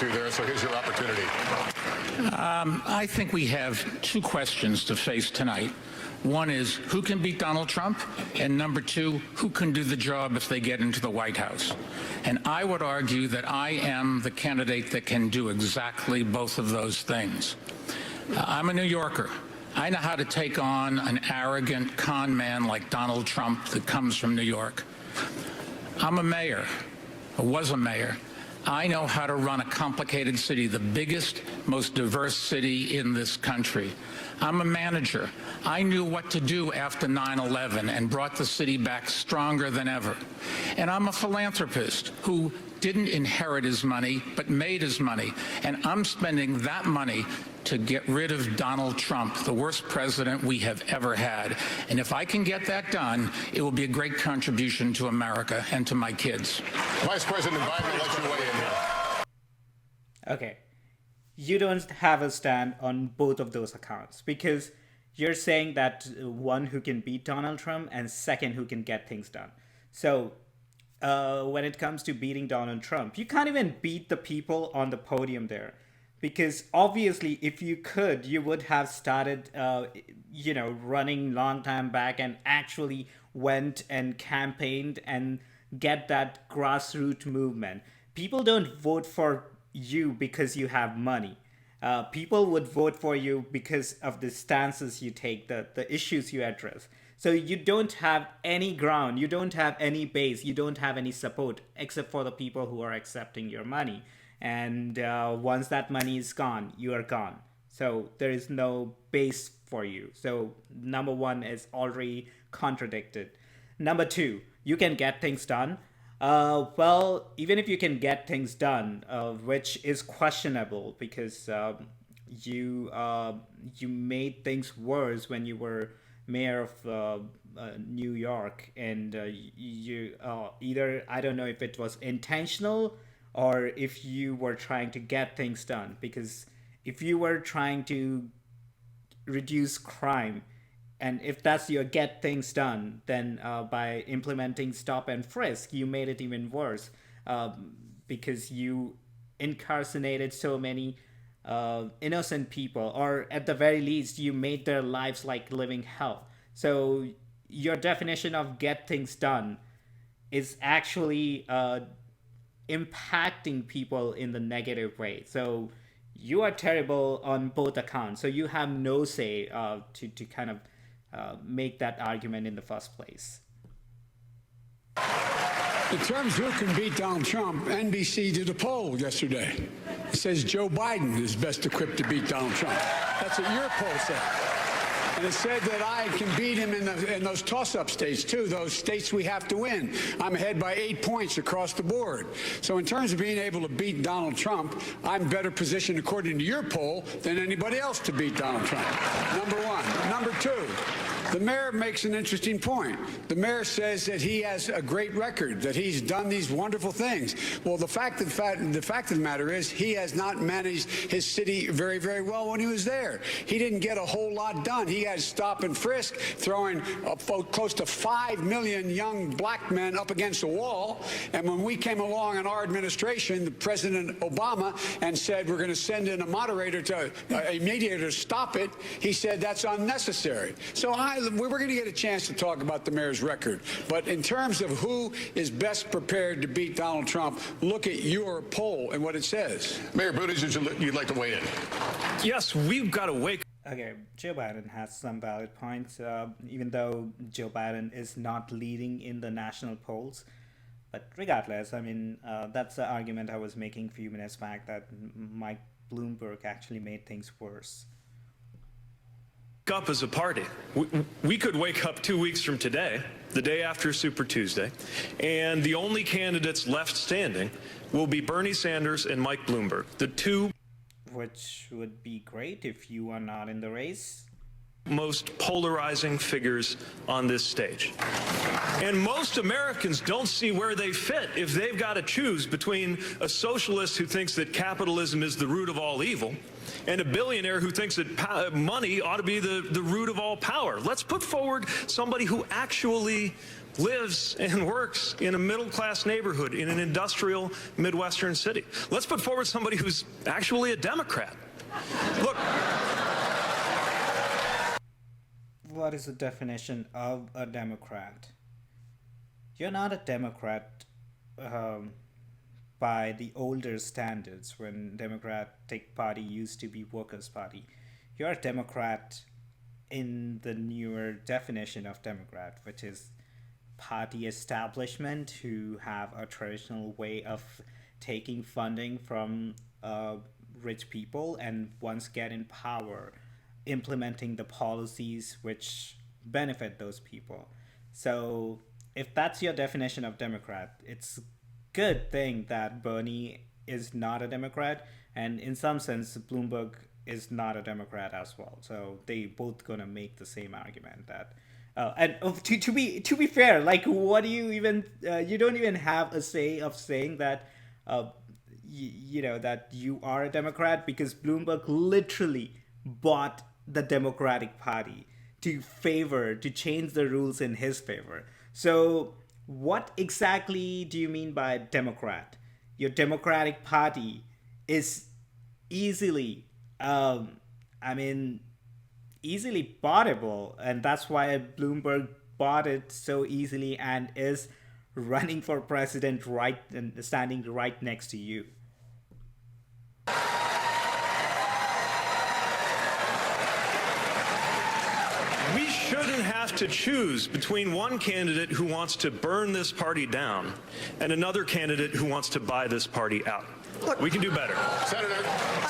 to there, so here's your opportunity. I think we have two questions to face tonight. One is, who can beat Donald Trump? And number two, who can do the job if they get into the White House? And I would argue that I am the candidate that can do exactly both of those things. I'm a New Yorker. I know how to take on an arrogant con man like Donald Trump that comes from New York. I'm a mayor, or was a mayor. I know how to run a complicated city, the biggest, most diverse city in this country. I'm a manager. I knew what to do after 9/11 and brought the city back stronger than ever. And I'm a philanthropist who didn't inherit his money, but made his money. And I'm spending that money to get rid of Donald Trump, the worst president we have ever had. And if I can get that done, it will be a great contribution to America and to my kids. Vice President Biden, let you weigh in here. Okay. You don't have a stand on both of those accounts because you're saying that one, who can beat Donald Trump, and second, who can get things done. So when it comes to beating Donald Trump, you can't even beat the people on the podium there. Because obviously, if you could, you would have started, running long time back and actually went and campaigned and get that grassroots movement. People don't vote for you because you have money. People would vote for you because of the stances you take, the issues you address. So you don't have any ground, you don't have any base, you don't have any support except for the people who are accepting your money. And once that money is gone, you are gone. So there is no base for you. So number one is already contradicted. Number two, you can get things done. Well, even if you can get things done, which is questionable because you made things worse when you were mayor of New York, and you either, I don't know if it was intentional or if you were trying to get things done. Because if you were trying to reduce crime, and if that's your get things done, then by implementing stop and frisk, you made it even worse because you incarcerated so many innocent people, or at the very least, you made their lives like living hell. So your definition of get things done is actually impacting people in the negative way. So you are terrible on both accounts. So you have no say to kind of make that argument in the first place. In terms of who can beat Donald Trump, NBC did a poll yesterday. It says Joe Biden is best equipped to beat Donald Trump. That's what your poll said. And it said that I can beat him in those toss-up states, too, those states we have to win. I'm ahead by 8 points across the board. So in terms of being able to beat Donald Trump, I'm better positioned, according to your poll, than anybody else to beat Donald Trump. Number one. Number two, the mayor makes an interesting point. The mayor says that he has a great record, that he's done these wonderful things. Well, the fact of the matter is he has not managed his city very, very well when he was there. He didn't get a whole lot done. He had stop and frisk, throwing close to 5 million young black men up against a wall. And when we came along in our administration, the President Obama, and said we're going to send in a moderator a mediator to stop it, he said that's unnecessary. So we're going to get a chance to talk about the mayor's record. But in terms of who is best prepared to beat Donald Trump, look at your poll and what it says. Mayor Buttigieg, you'd like to weigh in? Yes, we've got to wake. Okay, Joe Biden has some valid points, even though Joe Biden is not leading in the national polls. But regardless, I mean, that's the argument I was making a few minutes back, that Mike Bloomberg actually made things worse. Up as a party. We could wake up 2 weeks from today, the day after Super Tuesday, and the only candidates left standing will be Bernie Sanders and Mike Bloomberg, the two, which would be great if you are not in the race, most polarizing figures on this stage. And most Americans don't see where they fit if they've got to choose between a socialist who thinks that capitalism is the root of all evil and a billionaire who thinks that money ought to be the root of all power. Let's put forward somebody who actually lives and works in a middle-class neighborhood in an industrial Midwestern city. Let's put forward somebody who's actually a Democrat. Look. What is the definition of a Democrat? You're not a Democrat by the older standards, when Democratic Party used to be Workers' Party. You're a Democrat in the newer definition of Democrat, which is party establishment who have a traditional way of taking funding from rich people, and once get in power, implementing the policies which benefit those people. So if that's your definition of Democrat, it's a good thing that Bernie is not a Democrat, and in some sense Bloomberg is not a Democrat as well. So they both gonna make the same argument that to be fair, like, what do you even you don't even have a say of saying that that you are a Democrat, because Bloomberg literally bought the Democratic Party to change the rules in his favor. So what exactly do you mean by Democrat? Your Democratic Party is easily easily boughtable, and that's why Bloomberg bought it so easily and is running for president right and standing right next to you. We shouldn't have to choose between one candidate who wants to burn this party down and another candidate who wants to buy this party out. Look, we can do better. Senator.